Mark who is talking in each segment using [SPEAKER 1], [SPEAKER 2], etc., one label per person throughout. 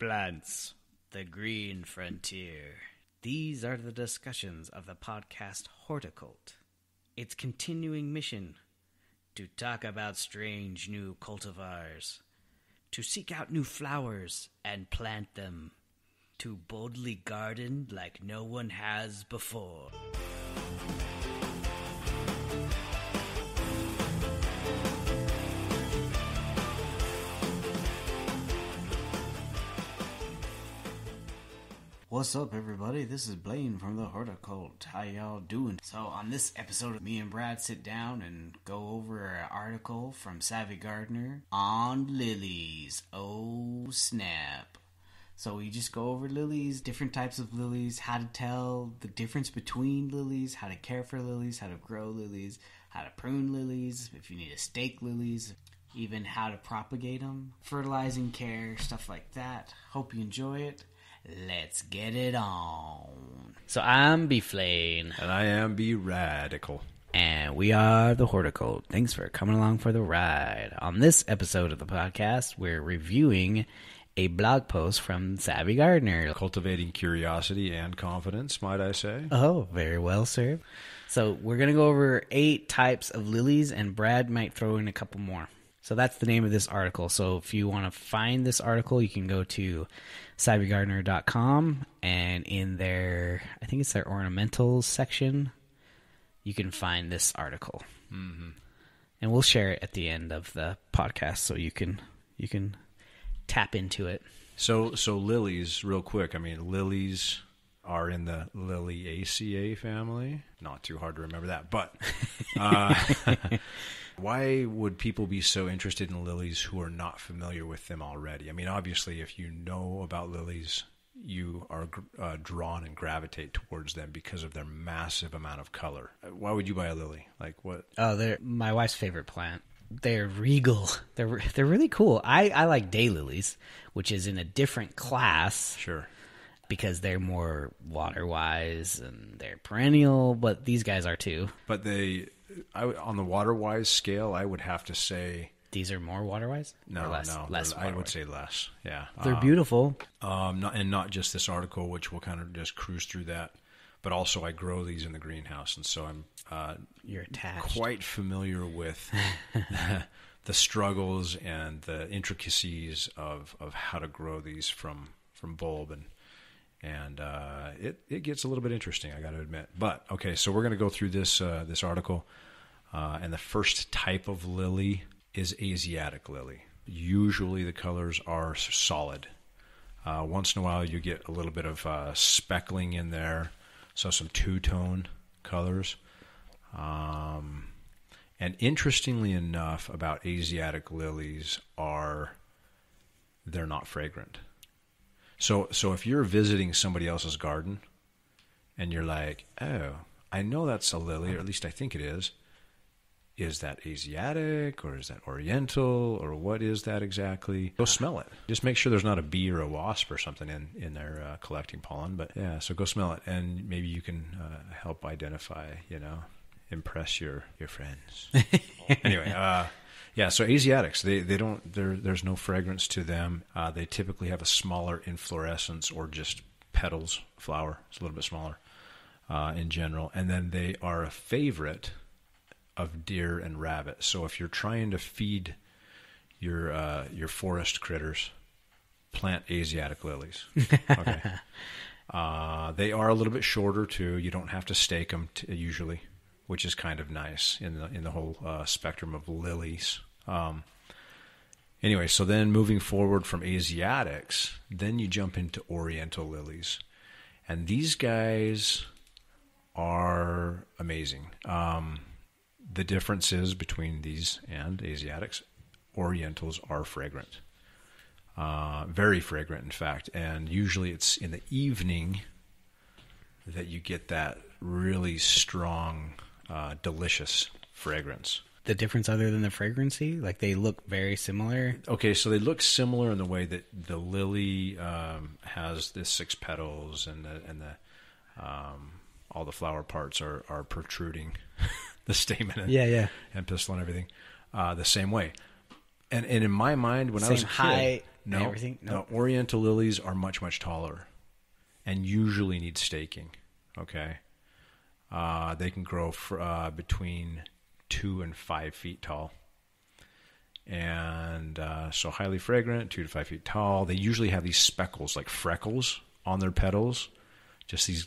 [SPEAKER 1] plants, the green frontier. These are the discussions of the podcast Horticult. Its continuing mission to talk about strange new cultivars, to seek out new flowers and plant them, to boldly garden like no one has before. What's up, everybody? This is Blaine from the Horticult. How y'all doing? So on this episode, me and Brad sit down and go over an article from Savvy Gardener on lilies. Oh, snap. So we just go over lilies, different types of lilies, how to tell the difference between lilies, how to care for lilies, how to grow lilies, how to prune lilies, if you need to stake lilies, even how to propagate them, fertilizing care, stuff like that. Hope you enjoy it. Let's get it on. So I'm B. Flane.
[SPEAKER 2] And I am B. Radical.
[SPEAKER 1] And we are the Horticult. Thanks for coming along for the ride. On this episode of the podcast, we're reviewing a blog post from Savvy Gardener.
[SPEAKER 2] Cultivating curiosity and confidence, might I say.
[SPEAKER 1] Oh, very well, sir. So we're going to go over 8 types of lilies, and Brad might throw in a couple more. So that's the name of this article. So if you want to find this article, you can go to savvygardener.com, and in their, I think it's their ornamentals section, you can find this article. Mm-hmm. And we'll share it at the end of the podcast so you can tap into it.
[SPEAKER 2] So lilies, real quick. I mean, lilies are in the Liliaceae family. Not too hard to remember that, but why would people be so interested in lilies who are not familiar with them already? I mean, obviously, if you know about lilies, you are drawn and gravitate towards them because of their massive amount of color. Why would you buy a lily? Like what?
[SPEAKER 1] Oh, they're my wife's favorite plant. They're regal. They're really cool. I like daylilies, which is in a different class.
[SPEAKER 2] Sure. Because
[SPEAKER 1] they're more water-wise and they're perennial, but these guys are too.
[SPEAKER 2] But on the water-wise scale, I would have to say...
[SPEAKER 1] These are more water-wise?
[SPEAKER 2] No,
[SPEAKER 1] less
[SPEAKER 2] I
[SPEAKER 1] water-wise?
[SPEAKER 2] would say less, yeah.
[SPEAKER 1] They're beautiful.
[SPEAKER 2] Not just this article, which we'll kind of just cruise through that, but also I grow these in the greenhouse, and so I'm
[SPEAKER 1] You're attached.
[SPEAKER 2] Quite familiar with the struggles and the intricacies of how to grow these from bulb, and it gets a little bit interesting, I got to admit. But okay, so we're going to go through this article, and the first type of lily is Asiatic lily. Usually the colors are solid. Once in a while you get a little bit of speckling in there, so some two-tone colors. And interestingly enough about Asiatic lilies they're not fragrant. So if you're visiting somebody else's garden and you're like, oh, I know that's a lily, or at least I think it is that Asiatic or is that Oriental or what is that exactly? Go smell it. Just make sure there's not a bee or a wasp or something in there collecting pollen. But yeah, so go smell it, and maybe you can help identify, impress your friends. Anyway, yeah, so Asiatics, they don't, there's no fragrance to them. They typically have a smaller inflorescence or just petals, flower. It's a little bit smaller in general. And then they are a favorite of deer and rabbit. So if you're trying to feed your forest critters, plant Asiatic lilies. Okay. They are a little bit shorter too. You don't have to stake them usually, which is kind of nice in the whole spectrum of lilies. Anyway, so then moving forward from Asiatics, then you jump into Oriental lilies, and these guys are amazing. The differences between these and Asiatics, Orientals are fragrant, very fragrant, in fact, and usually it's in the evening that you get that really strong, delicious fragrance.
[SPEAKER 1] The difference other than the fragrancy? Like they look very similar?
[SPEAKER 2] Okay, so they look similar in the way that the lily has the 6 petals and the all the flower parts are protruding. The stamen and pistil and everything, the same way. And in my mind, when I was a kid, No,
[SPEAKER 1] and everything?
[SPEAKER 2] No, Oriental lilies are much, much taller and usually need staking. Okay. They can grow between 2 and 5 feet tall. And so highly fragrant, 2 to 5 feet tall. They usually have these speckles, like freckles on their petals. Just these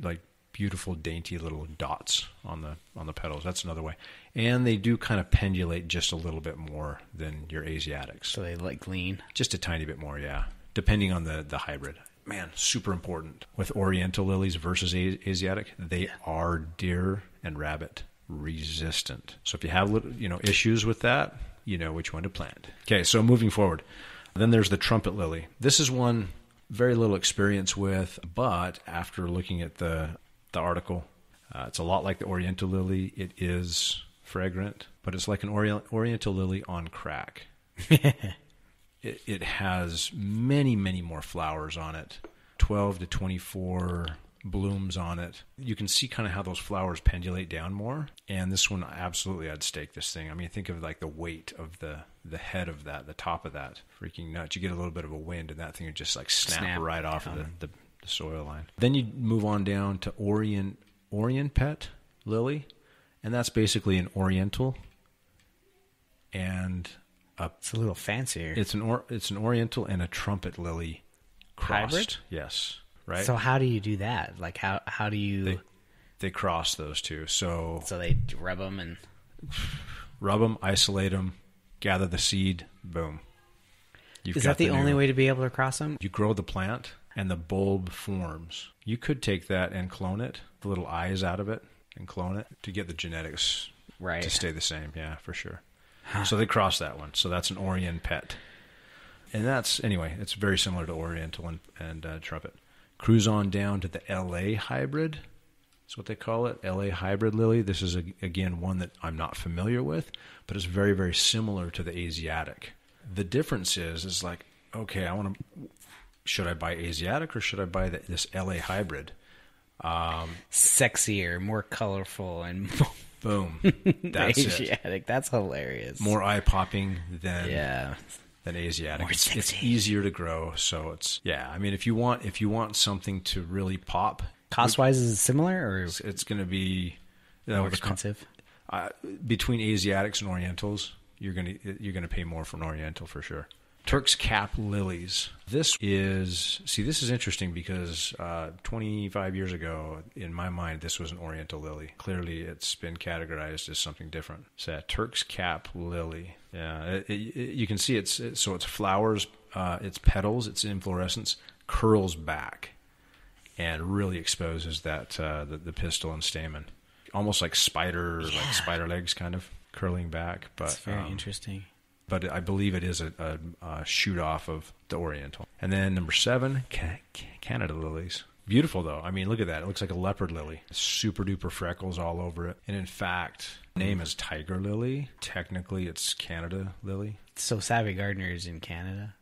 [SPEAKER 2] like beautiful, dainty little dots on the petals. That's another way. And they do kind of pendulate just a little bit more than your Asiatics.
[SPEAKER 1] So they like lean?
[SPEAKER 2] Just a tiny bit more, yeah. Depending on the hybrid. Man, super important. With Oriental lilies versus Asiatic, they are deer and rabbit resistant. So if you have issues with that, you know which one to plant. Okay, so moving forward. Then there's the trumpet lily. This is one very little experience with, but after looking at the article, it's a lot like the Oriental lily. It is fragrant, but it's like an Oriental lily on crack. It has many, many more flowers on it, 12 to 24 blooms on it. You can see kind of how those flowers pendulate down more. And this one, absolutely, I'd stake this thing. I mean, think of like the weight of the head of that, the top of that. Freaking nuts. You get a little bit of a wind and that thing would just like snap right off of the soil line. Then you move on down to Orient Pet lily. And that's basically an Oriental. And
[SPEAKER 1] it's a little fancier.
[SPEAKER 2] It's an Oriental and a trumpet lily crossed.
[SPEAKER 1] Hybrid?
[SPEAKER 2] Yes. Right.
[SPEAKER 1] So how do you do that? Like how do you?
[SPEAKER 2] They cross those two. So
[SPEAKER 1] they rub them,
[SPEAKER 2] isolate them, gather the seed. Boom.
[SPEAKER 1] Is that the only way to be able to cross them?
[SPEAKER 2] You grow the plant and the bulb forms. You could take that and clone it, the little eyes out of it, and clone it to get the genetics to stay the same. Yeah, for sure. So they cross that one. So that's an Orient Pet. And it's very similar to Oriental and trumpet. Cruise on down to the LA hybrid. That's what they call it, LA hybrid lily. This is, again, one that I'm not familiar with, but it's very, very similar to the Asiatic. The difference is like, okay, should I buy Asiatic or should I buy this LA hybrid?
[SPEAKER 1] Sexier, more colorful, and
[SPEAKER 2] boom. That's
[SPEAKER 1] Asiatic.
[SPEAKER 2] It.
[SPEAKER 1] That's hilarious.
[SPEAKER 2] More eye-popping than Asiatic. It's easier to grow, so it's I mean, if you want something to really pop,
[SPEAKER 1] cost-wise, is it similar, or
[SPEAKER 2] it's going to be
[SPEAKER 1] more expensive?
[SPEAKER 2] Between Asiatics and Orientals, you're going to pay more for an Oriental for sure. Turk's cap lilies. This is interesting because 25 years ago, in my mind, this was an Oriental lily. Clearly, it's been categorized as something different. So Turk's cap lily. Yeah, you can see it's flowers, its petals, its inflorescence curls back, and really exposes that the pistil and stamen, almost like spider legs, kind of curling back. But
[SPEAKER 1] it's very interesting.
[SPEAKER 2] But I believe it is a shoot off of the Oriental. And then number 7, Canada lilies. Beautiful, though. I mean, look at that. It looks like a leopard lily. Super duper freckles all over it. And in fact, the name is tiger lily. Technically, it's Canada lily.
[SPEAKER 1] So Savvy Gardener is in Canada.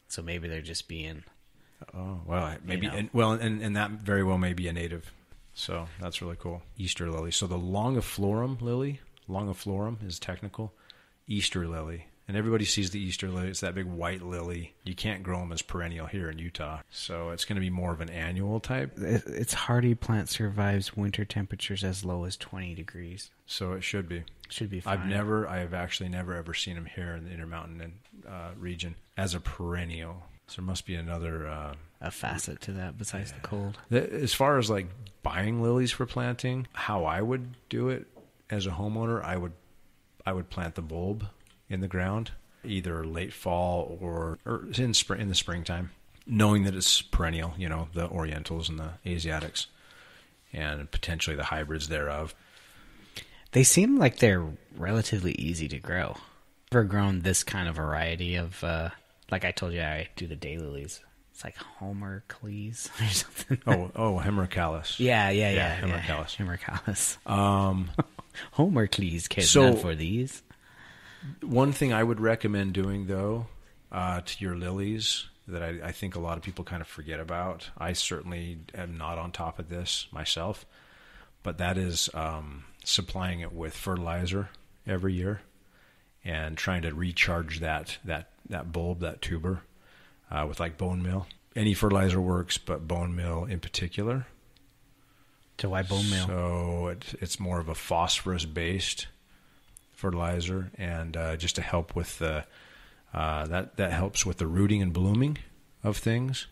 [SPEAKER 1] So maybe they're just being.
[SPEAKER 2] Oh, well, maybe. And that very well may be a native. So that's really cool. Easter lily. So the longiflorum lily. Longiflorum is technical. Easter lily. And everybody sees the Easter lily. It's that big white lily. You can't grow them as perennial here in Utah. So it's going to be more of an annual type.
[SPEAKER 1] Its hardy plant survives winter temperatures as low as 20 degrees.
[SPEAKER 2] So it should be.
[SPEAKER 1] Should be fine.
[SPEAKER 2] I have actually never ever seen them here in the Intermountain region as a perennial. So there must be another...
[SPEAKER 1] a facet to that besides the cold.
[SPEAKER 2] As far as like buying lilies for planting, how I would do it as a homeowner, I would plant the bulb in the ground, either late fall or in the springtime, knowing that it's perennial, the Orientals and the Asiatics, and potentially the hybrids thereof.
[SPEAKER 1] They seem like they're relatively easy to grow. I've never grown this kind of variety of, like I told you, I do the daylilies. It's like Homercles or something.
[SPEAKER 2] Oh, Hemerocallis.
[SPEAKER 1] Yeah.
[SPEAKER 2] Hemerocallis.
[SPEAKER 1] Hemerocallis. Homercles cares none for these.
[SPEAKER 2] One thing I would recommend doing, though, to your lilies that I think a lot of people kind of forget about, I certainly am not on top of this myself, but that is supplying it with fertilizer every year and trying to recharge that bulb, that tuber, with like bone meal. Any fertilizer works, but bone meal in particular.
[SPEAKER 1] So why bone meal?
[SPEAKER 2] So it's more of a phosphorus-based fertilizer, and just to help with the that helps with the rooting and blooming of things.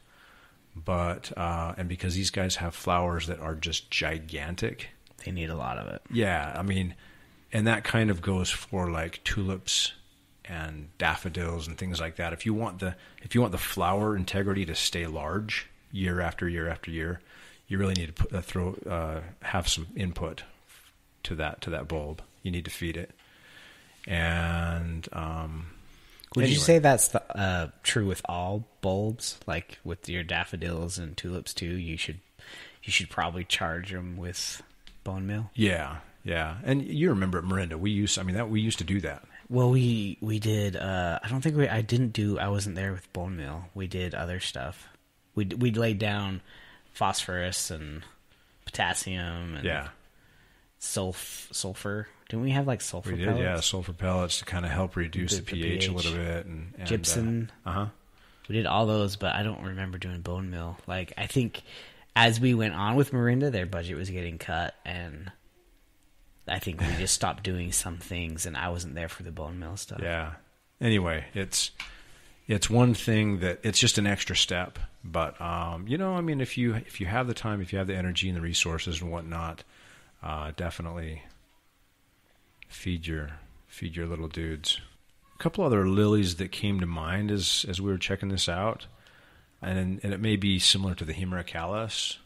[SPEAKER 2] But and because these guys have flowers that are just gigantic,
[SPEAKER 1] they need a lot of it.
[SPEAKER 2] Yeah, I mean, and that kind of goes for like tulips and daffodils and things like that. If you want the flower integrity to stay large year after year after year, you really need to have some input to that bulb. You need to feed it. And
[SPEAKER 1] would you say that's true with all bulbs? Like with your daffodils and tulips too, you should probably charge them with bone meal.
[SPEAKER 2] Yeah. And you remember at Marinda, we used to do that.
[SPEAKER 1] Well, we did. I wasn't there with bone meal. We did other stuff. We laid down phosphorus and potassium and sulfur. Didn't we have like sulfur pellets? We did,
[SPEAKER 2] yeah, sulfur pellets to kind of help reduce the pH a little bit. And
[SPEAKER 1] gypsum. We did all those, but I don't remember doing bone meal. Like, I think as we went on with Marinda, their budget was getting cut, and I think we just stopped doing some things, and I wasn't there for the bone meal stuff.
[SPEAKER 2] Yeah. Anyway, it's one thing that it's just an extra step, but if you have the time, if you have the energy and the resources and whatnot, definitely feed your little dudes. A couple other lilies that came to mind as we were checking this out, and it may be similar to the Hemerocallis,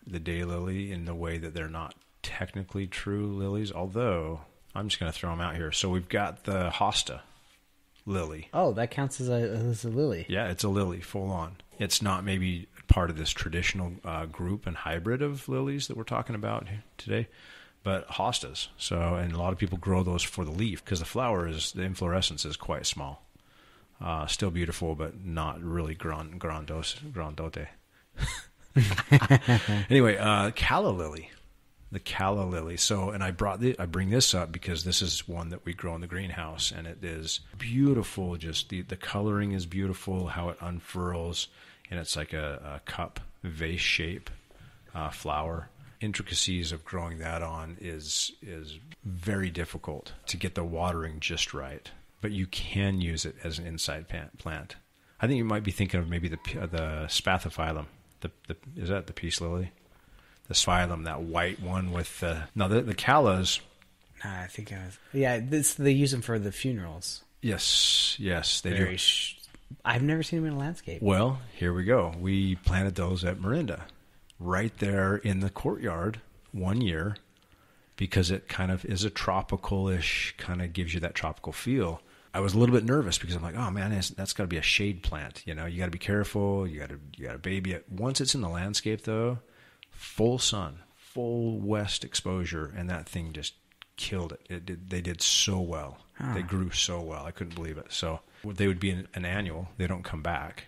[SPEAKER 2] the daylily, in the way that they're not technically true lilies, although I'm just going to throw them out here. So we've got the hosta lily.
[SPEAKER 1] Oh, that counts as a lily.
[SPEAKER 2] Yeah, it's a lily, full on. It's not maybe part of this traditional group and hybrid of lilies that we're talking about today, but hostas. So, and a lot of people grow those for the leaf because the inflorescence is quite small. Still beautiful, but not really grandote. Anyway, calla lily. The calla lily. So, and I bring this up because this is one that we grow in the greenhouse, and it is beautiful. Just the coloring is beautiful, how it unfurls, and it's like a cup vase shape flower. Intricacies of growing that on is very difficult to get the watering just right, but you can use it as an inside plant. I think you might be thinking of maybe the spathiphyllum. Is that the peace lily? The phylum, that white one with the callas.
[SPEAKER 1] I think they use them for the funerals.
[SPEAKER 2] Yes, they do.
[SPEAKER 1] I've never seen them in a landscape.
[SPEAKER 2] Well, here we go. We planted those at Marinda, right there in the courtyard 1 year, because it kind of is a tropical-ish, kind of gives you that tropical feel. I was a little bit nervous because I'm like, oh man, that's got to be a shade plant. You got to be careful. You got to baby it. Once it's in the landscape, though, full sun, full west exposure, and that thing just killed it. They did so well. Huh. They grew so well. I couldn't believe it. So they would be an annual. They don't come back.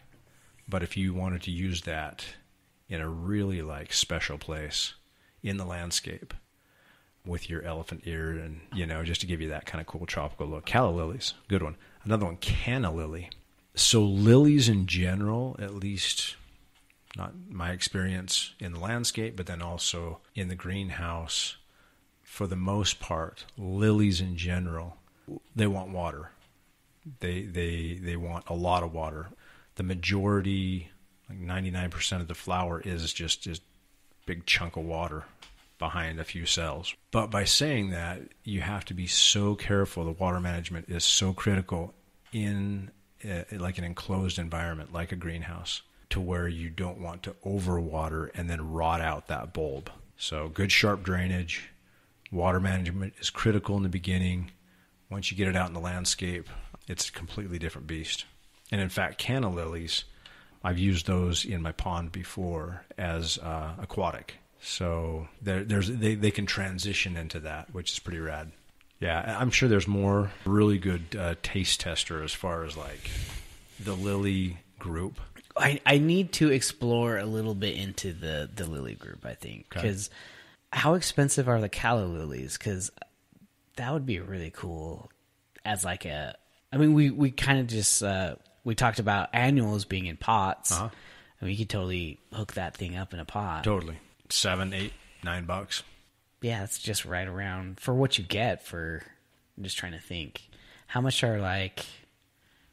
[SPEAKER 2] But if you wanted to use that in a really like special place in the landscape with your elephant ear and, just to give you that kind of cool tropical look. Calla lilies, good one. Another one, canna lily. So lilies in general, at least not my experience in the landscape, but then also in the greenhouse, for the most part, lilies in general, they want water. They want a lot of water. The majority, like 99% of the flower is just big chunk of water behind a few cells. But by saying that, you have to be so careful. The water management is so critical in like an enclosed environment, like a greenhouse, to where you don't want to overwater and then rot out that bulb. So good sharp drainage, water management is critical in the beginning. Once you get it out in the landscape, it's a completely different beast. And in fact, canna lilies, I've used those in my pond before as aquatic. So they can transition into that, which is pretty rad. Yeah, I'm sure there's more really good taste tester as far as like the lily group.
[SPEAKER 1] I need to explore a little bit into the lily group, I think. Because how expensive are the calla lilies? Because that would be really cool. as like a... I mean, we kind of just... we talked about annuals being in pots.
[SPEAKER 2] Uh-huh.
[SPEAKER 1] I mean, you could totally hook that thing up in a pot.
[SPEAKER 2] Totally. $7, $8, $9.
[SPEAKER 1] Yeah, it's just right around for what you get for... I'm just trying to think. How much are like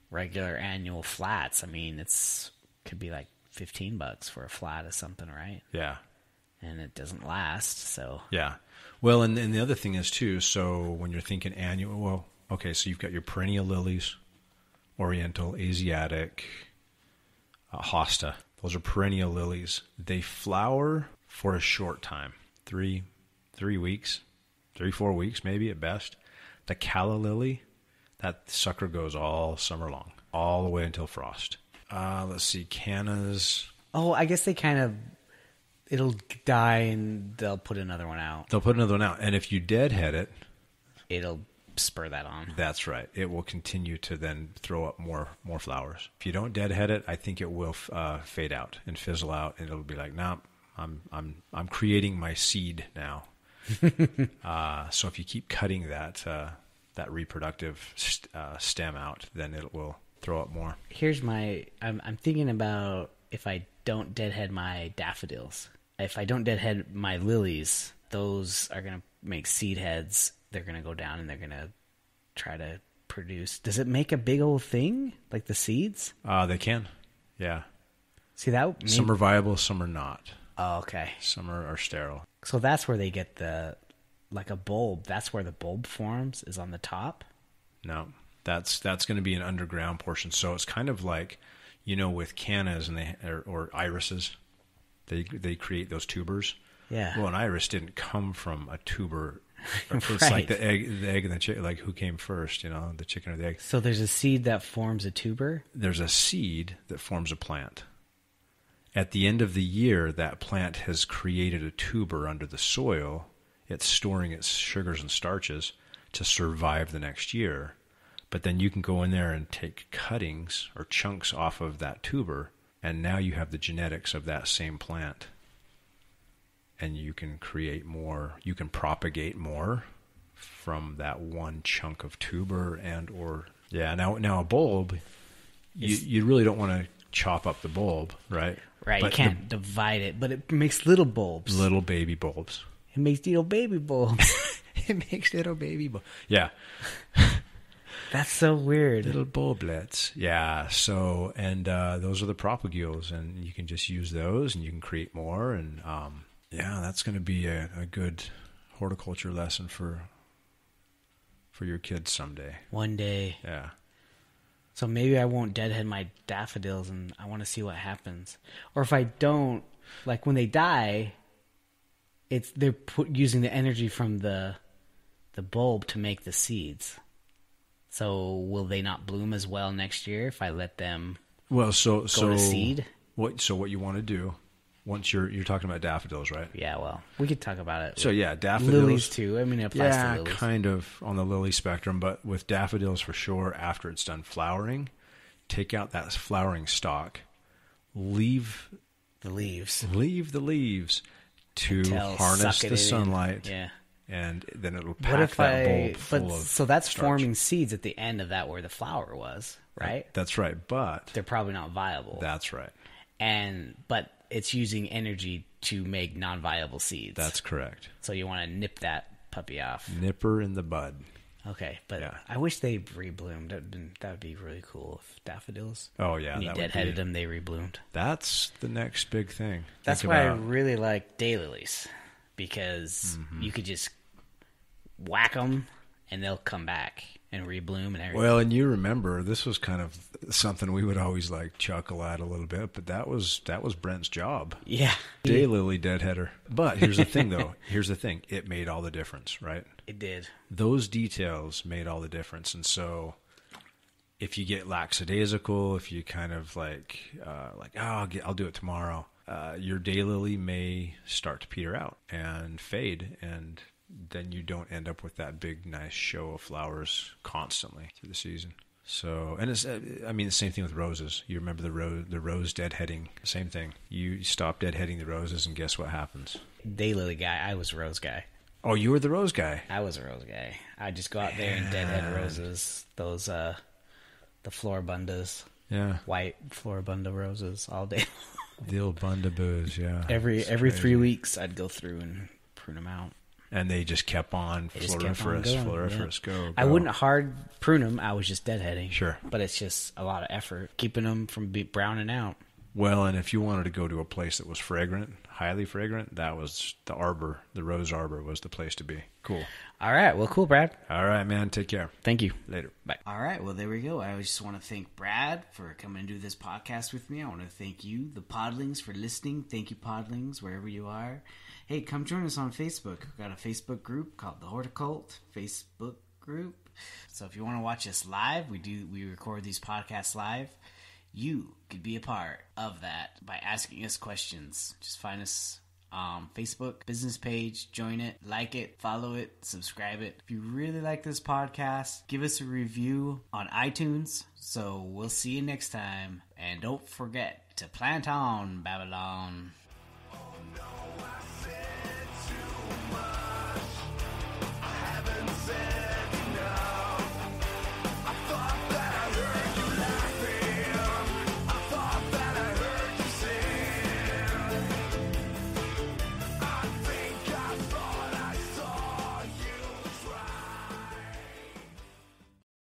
[SPEAKER 1] regular annual flats? I mean, could be like $15 for a flat or something, right?
[SPEAKER 2] Yeah.
[SPEAKER 1] And it doesn't last, so...
[SPEAKER 2] Yeah. Well, and the other thing is, too, so when you're thinking annual... Well, okay, so you've got your perennial lilies, Oriental, Asiatic, Hosta. Those are perennial lilies. They flower for a short time. 3 weeks, 3-4 weeks maybe at best. The calla lily, that sucker goes all summer long, all the way until frost. Let's see, cannas.
[SPEAKER 1] Oh, I guess they kind of... It'll die and they'll put another one out.
[SPEAKER 2] They'll put another one out. And if you deadhead it...
[SPEAKER 1] It'll spur that on.
[SPEAKER 2] That's right. It will continue to then throw up more flowers. If you don't deadhead it, I think it will fade out and fizzle out, and it'll be like, nah, I'm creating my seed now. So if you keep cutting that reproductive stem out, then it will throw up more.
[SPEAKER 1] Here's I'm thinking about if I don't deadhead my daffodils. If I don't deadhead my lilies, those are going to make seed heads. They're going to go down and they're going to try to produce. Does it make a big old thing, like the seeds?
[SPEAKER 2] They can, yeah.
[SPEAKER 1] See that?
[SPEAKER 2] Some are viable, some are not.
[SPEAKER 1] Oh, okay.
[SPEAKER 2] Some are sterile.
[SPEAKER 1] So that's where they get like a bulb. That's where the bulb forms, is on the top?
[SPEAKER 2] No, that's going to be an underground portion. So it's kind of like, with cannas and or irises, they create those tubers.
[SPEAKER 1] Yeah.
[SPEAKER 2] Well, an iris didn't come from a tuber. It's
[SPEAKER 1] Right.
[SPEAKER 2] like the egg and the chicken. Like who came first? The chicken or the egg.
[SPEAKER 1] So there's a seed that forms a tuber.
[SPEAKER 2] There's a seed that forms a plant. At the end of the year, that plant has created a tuber under the soil. It's storing its sugars and starches to survive the next year. But then you can go in there and take cuttings or chunks off of that tuber, and now you have the genetics of that same plant. And you can create more, you can propagate more from that one chunk of tuber now a bulb, you really don't want to chop up the bulb, right?
[SPEAKER 1] Right,
[SPEAKER 2] But
[SPEAKER 1] you can't divide it, but it makes little bulbs.
[SPEAKER 2] Little baby bulbs.
[SPEAKER 1] It makes little baby bulbs.
[SPEAKER 2] It makes little baby bulbs. Yeah.
[SPEAKER 1] That's so weird.
[SPEAKER 2] Little bulblets. Yeah. So, and those are the propagules, and you can just use those, and you can create more. And that's going to be a good horticulture lesson for your kids someday.
[SPEAKER 1] One day.
[SPEAKER 2] Yeah.
[SPEAKER 1] So maybe I won't deadhead my daffodils, and I want to see what happens. Or if I don't, like when they die, they're using the energy from the bulb to make the seeds. So will they not bloom as well next year if I let them go to seed?
[SPEAKER 2] What you want to do once you're talking about daffodils, right?
[SPEAKER 1] Yeah, well, we could talk about it.
[SPEAKER 2] So yeah, daffodils.
[SPEAKER 1] Lilies too. I mean, it applies to lilies.
[SPEAKER 2] Kind of on the lily spectrum, but with daffodils for sure, after it's done flowering, take out that flowering stalk, leave
[SPEAKER 1] the leaves
[SPEAKER 2] to harness the sunlight.
[SPEAKER 1] Yeah.
[SPEAKER 2] And then it'll pack that bulb full of
[SPEAKER 1] So that's
[SPEAKER 2] starch.
[SPEAKER 1] forming seeds at the end of that where the flower was, right?
[SPEAKER 2] That's right, but...
[SPEAKER 1] They're probably not viable.
[SPEAKER 2] That's right.
[SPEAKER 1] But it's using energy to make non-viable seeds.
[SPEAKER 2] That's correct.
[SPEAKER 1] So you want to nip that puppy off.
[SPEAKER 2] Nipper in the bud.
[SPEAKER 1] Okay, but
[SPEAKER 2] Yeah.
[SPEAKER 1] I wish they rebloomed. That would be really cool if daffodils.
[SPEAKER 2] Oh, yeah.
[SPEAKER 1] When you deadheaded them, they rebloomed.
[SPEAKER 2] That's the next big thing.
[SPEAKER 1] That's why I really like daylilies, because you could just whack them and they'll come back and rebloom and everything.
[SPEAKER 2] Well, and you remember, this was kind of something we would always like chuckle at a little bit, but that was Brent's job.
[SPEAKER 1] Yeah.
[SPEAKER 2] Daylily deadheader. But here's the thing, though. It made all the difference, right?
[SPEAKER 1] It did.
[SPEAKER 2] Those details made all the difference. And so if you get lackadaisical, if you kind of I'll do it tomorrow, your daylily may start to peter out and fade, and then you don't end up with that big, nice show of flowers constantly through the season. So, and it's, the same thing with roses. You remember the rose deadheading, same thing. You stop deadheading the roses, and guess what happens?
[SPEAKER 1] Daylily guy. I was rose guy.
[SPEAKER 2] Oh, you were the rose guy.
[SPEAKER 1] I was a rose guy. I'd just go out there and deadhead roses. Those, the floribundas.
[SPEAKER 2] Yeah.
[SPEAKER 1] White floribunda roses all day.
[SPEAKER 2] The old bundaboos, yeah.
[SPEAKER 1] Every 3 weeks, I'd go through and prune them out.
[SPEAKER 2] And they just kept on floriferous, go.
[SPEAKER 1] I wouldn't hard prune them. I was just deadheading.
[SPEAKER 2] Sure.
[SPEAKER 1] But it's just a lot of effort keeping them from browning out.
[SPEAKER 2] Well, and if you wanted to go to a place that was fragrant, highly fragrant, that was the arbor. The rose arbor was the place to be. Cool.
[SPEAKER 1] All right. Well, cool, Brad.
[SPEAKER 2] All right, man. Take care.
[SPEAKER 1] Thank you.
[SPEAKER 2] Later.
[SPEAKER 1] Bye. All right. Well, there we go. I just want to thank Brad for coming and do this podcast with me. I want to thank you, the Podlings, for listening. Thank you, Podlings, wherever you are. Hey, come join us on Facebook. We've got a Facebook group called the Horticult Facebook group. So if you want to watch us live, we record these podcasts live. You could be a part of that by asking us questions. Just find us Facebook business page, join it, like it, follow it, subscribe it. If you really like this podcast, give us a review on iTunes. So we'll see you next time. And don't forget to plant on, Babylon.